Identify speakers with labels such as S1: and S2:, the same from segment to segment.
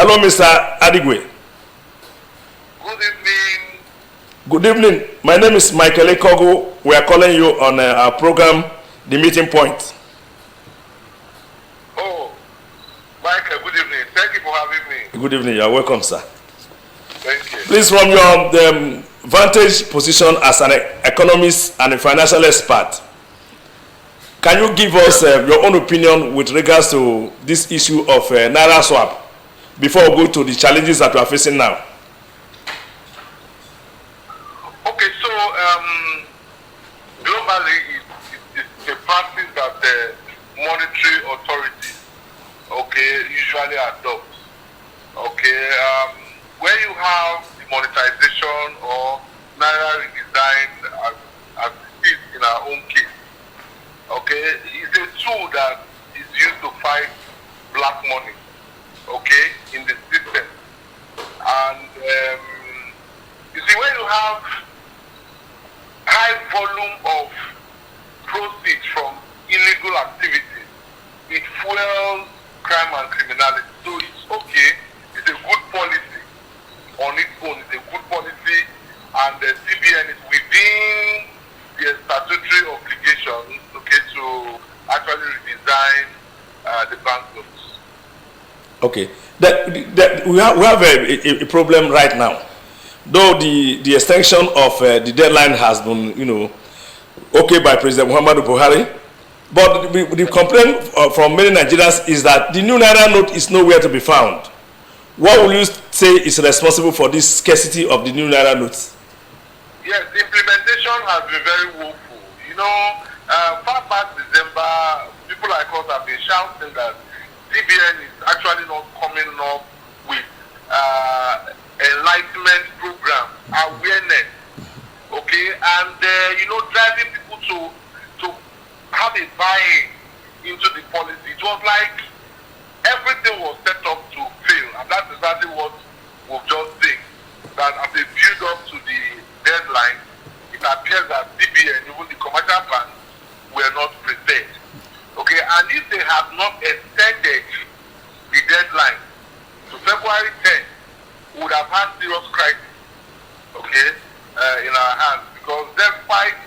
S1: Hello, Mr. Adigwe.
S2: Good evening.
S1: Good evening. My name is Michael Ekogu. We are calling you on our program, The Meeting Point.
S2: Oh, Michael, good evening. Thank you for having me.
S1: Good evening. You are welcome, sir.
S2: Thank you.
S1: Please, from your vantage position as an economist and a financial expert, can you give us your own opinion with regards to this issue of Naira swap before we go to the challenges that we are facing now?
S2: Okay, so globally, it's a practice that the monetary authority, usually adopts. Where you have the monetization or Naira redesign as it is in our own case, it's a tool that is used to fight black money, in the system. And you see, when you have high volume of proceeds from illegal activities, it fuels crime and criminality. So it's okay, it's a good policy on its own, it's a good policy, and the CBN is within the statutory obligation, to actually redesign the banknotes. Okay,
S1: we have a problem right now. Though the extension of the deadline has been, okay by President Muhammadu Buhari, but the complaint from many Nigerians is that the new Naira note is nowhere to be found. What will you say is responsible for this scarcity of the new Naira notes?
S2: Yes, the implementation has been very woeful. Far past December, people like us have been shouting that CBN is actually not coming up with enlightenment program, awareness, and driving people to have a buy-in into the policy. It was like everything was set up to fail, and that's exactly what we've just seen. That as they build up to the deadline, it appears that CBN, even the commercial banks, were not prepared. And if they have not extended the deadline to February 10th, we would have had serious crisis, in our hands, because despite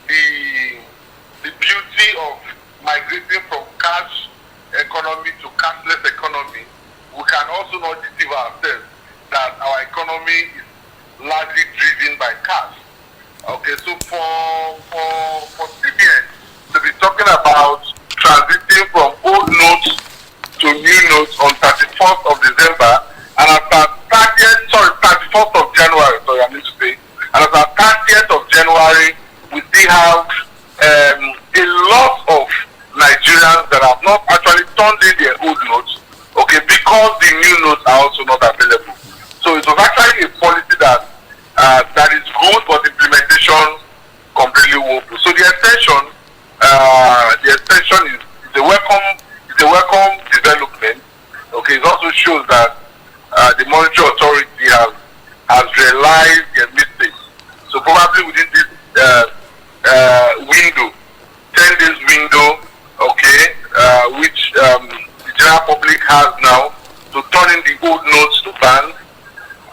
S2: the beauty of migrating from cash economy to cashless economy, we can also not deceive ourselves that our economy is largely driven by cash. So for CBN to be talking about transiting from old notes to new notes on 31st of December, and after 31st of January, I need to say, and after 30th of January, we still have a lot of Nigerians that have not actually turned in their old notes, because the new notes are also not available. So it was actually a policy that is good, but implementation completely woeful. So the extension is a welcome development. It also shows that the monetary authority has realized their mistakes. So probably within this window, 10 days window, which the general public has now to turn in the old notes to banks,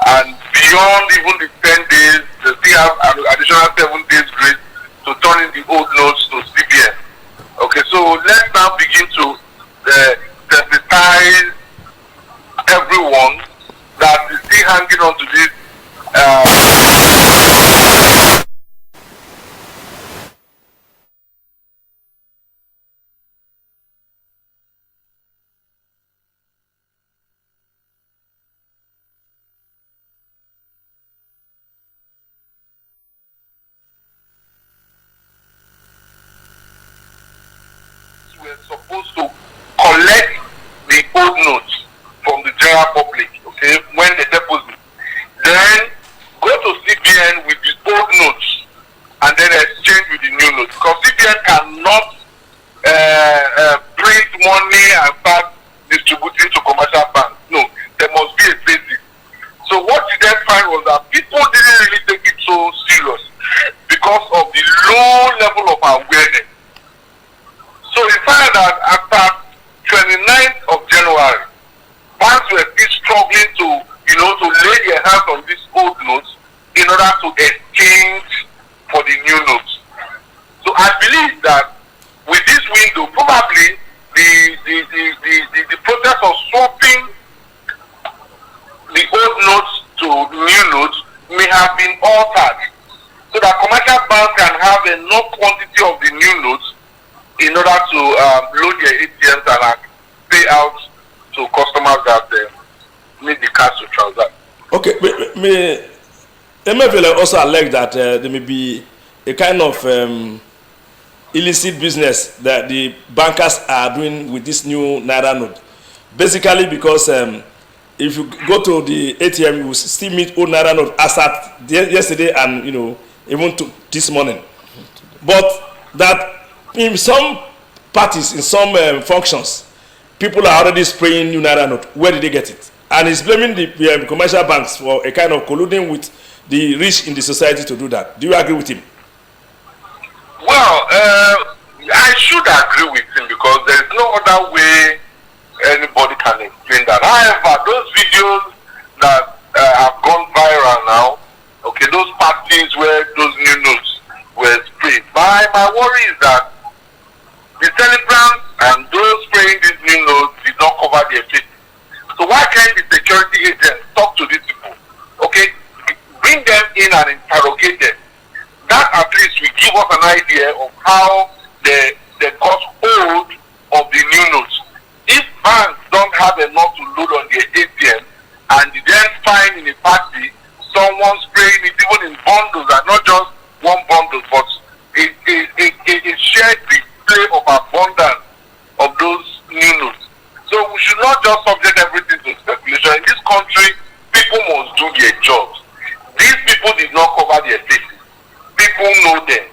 S2: and beyond even the 10 days, they still have an additional 7 days grace to turn in the old notes to CBN. So let's now begin to sensitize everyone that is still hanging on to this. We're supposed to collect the old notes from the general public, when they deposit. Then go to CBN with the old notes and then exchange with the new notes. Because CBN cannot print money and start distributing to commercial banks. No, there must be a basis. So what you then find was that people didn't really take it so serious because of the low level of awareness. So we find that after 29th of January, banks were still struggling exchange for the new notes. So I believe that with this window, probably the process of swapping the old notes to new notes may have been altered so that commercial banks can have enough quantity of the new notes in order to load their ATMs and pay out to customers that need the cash to transact.
S1: Okay, MFL also allege that there may be a kind of illicit business that the bankers are doing with this new Naira note. Basically because if you go to the ATM, you will still meet old Naira note as at yesterday and even to this morning. But that in some parties, in some functions, people are already spraying new Naira note. Where did they get it? And he's blaming the commercial banks for a kind of colluding with the rich in the society to do that. Do you agree with him?
S2: Well, I should agree with him because there is no other way anybody can explain that. However, those videos that have gone viral now, okay, those parties where those new notes were sprayed, my worry is that the celebrants and those spraying these new notes did not cover their faces. So why can't the security agents talk to these people? Okay, bring them in and interrogate them. That at least will give us an idea of how they got hold of the new notes. If banks don't have enough to load on their ATM and they then find in a party someone spraying it even in bundles and not just one bundle but a shared display of abundance of those new notes. So we should not just subject everything to speculation. In this country, people must do their jobs. These people did not cover their faces. People know them.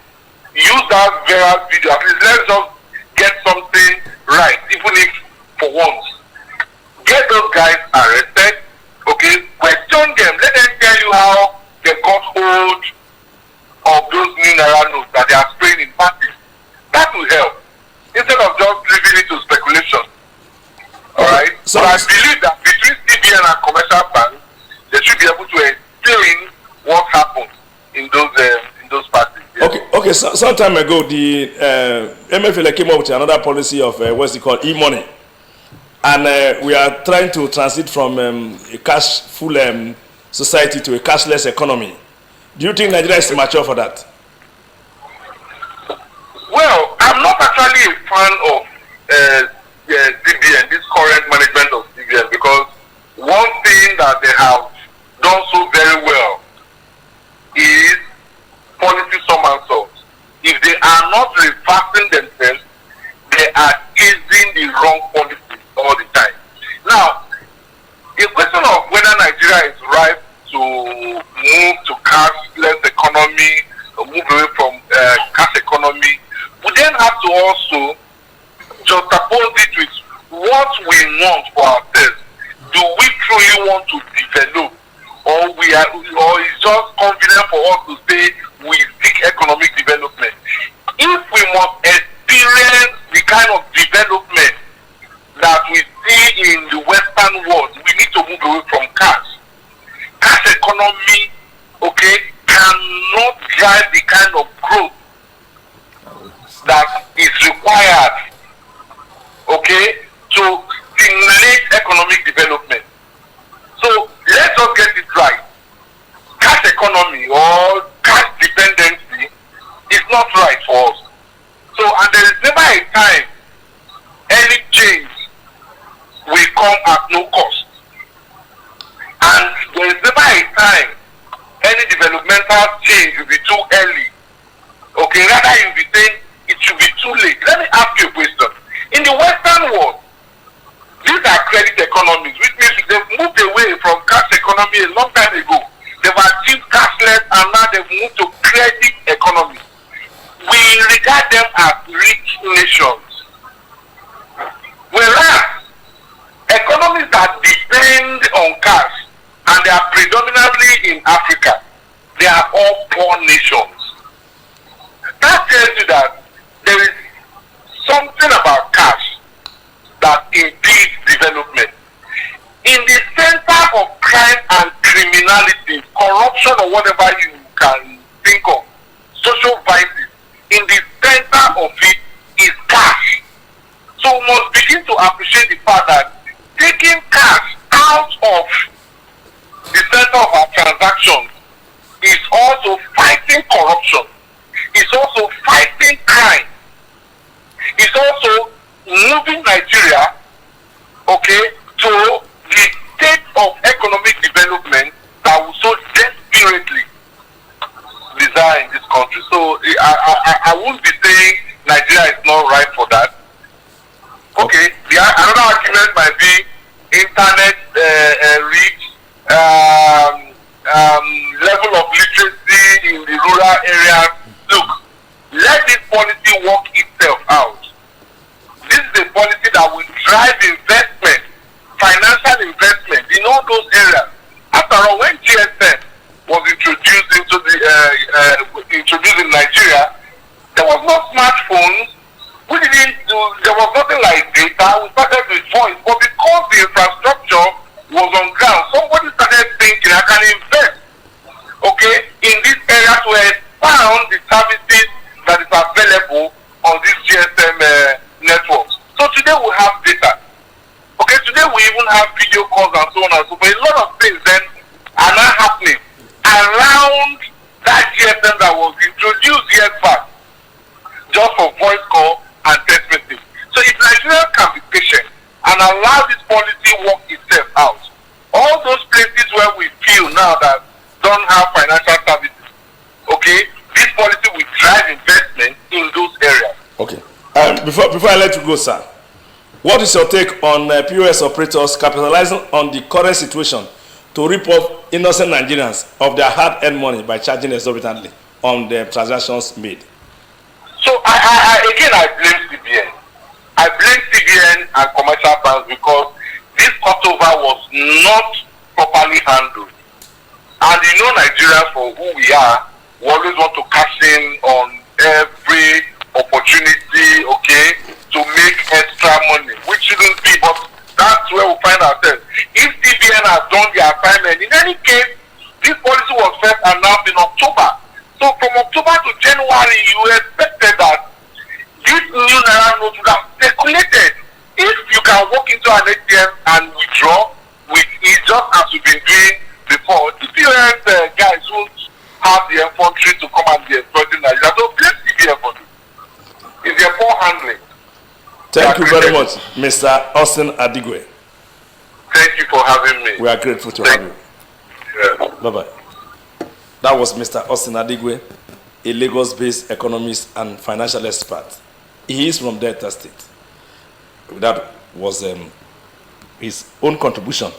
S2: Use that viral video. At least let's just get something right, even if for once. Get those guys arrested. Okay, question them. Let them tell you how they got hold of those new Naira notes that they are spraying in parties. That will help instead of just leaving it to speculation. All right. So I believe that between CBN and commercial banks, they should be able to explain what happened in those parties. Yes.
S1: Okay. So, some time ago, the MFL came up with another policy of what's it called, e-money, and we are trying to transit from a cash-full society to a cashless economy. Do you think Nigeria is mature for that?
S2: Well, I'm not actually a fan of CBN, this current management of CBN, because one thing that they have done so very well is policy somersaults. If they are not reversing themselves, they are chasing the wrong policy all the time. Now, the question of whether Nigeria is ripe to move to cashless economy or move away from cash economy, we then have to also juxtapose it with what we want for ourselves. Do we truly want to develop, or it's just convenient for us to say we seek economic development? If we must experience the kind of development that we see in the Western world, we need to move away from cash. Cash economy, okay, cannot drive the kind of growth that is required, okay, to stimulate economic development. So let's just get it right. Cash economy or cash dependency is not right for us. So, and there is never a time any change will come at no cost. And there is never a time any developmental change will be too early. Okay, rather you'll be saying it should be too late. Let me ask you a question. In the Western world, these are credit economies, which means they've moved away from cash economy a long time ago. They've achieved cashless and now they've moved to credit economy. We regard them as rich nations. Whereas economies that depend on cash and they are predominantly in Africa, they are all poor nations. That tells you that there is something about cash that impedes development. In the center of crime and criminality, corruption or whatever you can of our transactions is also fighting corruption. It's also fighting crime. It's also moving Nigeria, okay, to the state of economic development that we so desperately desire in this country. So I won't be saying Nigeria is not right for that. Okay, another argument might be internet reach, level of literacy in the rural areas. Look, let this policy work itself out. This is a policy that will drive investment, financial investment in all those areas. After all, when GSM was introduced into introduced in Nigeria, there was no smartphones. There was nothing like data. We started with voice, but because the infrastructure was on ground, somebody started thinking, I can invest, okay, in these areas where found the services that is available on these GSM networks. So today we have data. Okay, today we even have video calls and so on and so forth. A lot of things then are now happening around that GSM that was introduced years back, just for voice call and text message. So if Nigeria can be patient and allow this policy work itself out, all those places where we feel now that don't have financial services, okay, this policy will drive investment in those areas.
S1: Okay. Before I let you go, sir, what is your take on POS operators capitalizing on the current situation to rip off innocent Nigerians of their hard-earned money by charging exorbitantly on the transactions made?
S2: So I blame CBN. I blame CBN and commercial banks because this cutover was not properly handled. And you know Nigerians, for who we are, we always want to cash in on every opportunity, okay, to make extra money, which shouldn't be, but that's where we find ourselves. If CBN has done their assignment, in any case, this policy was first announced in October. So from October to January, you expected that this new Naira note would have circulated. If you can walk into an ATM and withdraw, with it just as we've been doing before, the POS guys won't have the infantry to come and be exploiting Nigeria. So blame CBN for this. It's their poor handling.
S1: Thank you very much, Mr. Austin Adigwe.
S2: Thank you for having me.
S1: We are grateful to have you.
S2: Yes.
S1: Bye-bye. That was Mr. Austin Adigwe, a Lagos-based economist and financial expert. He is from Delta State. That was his own contribution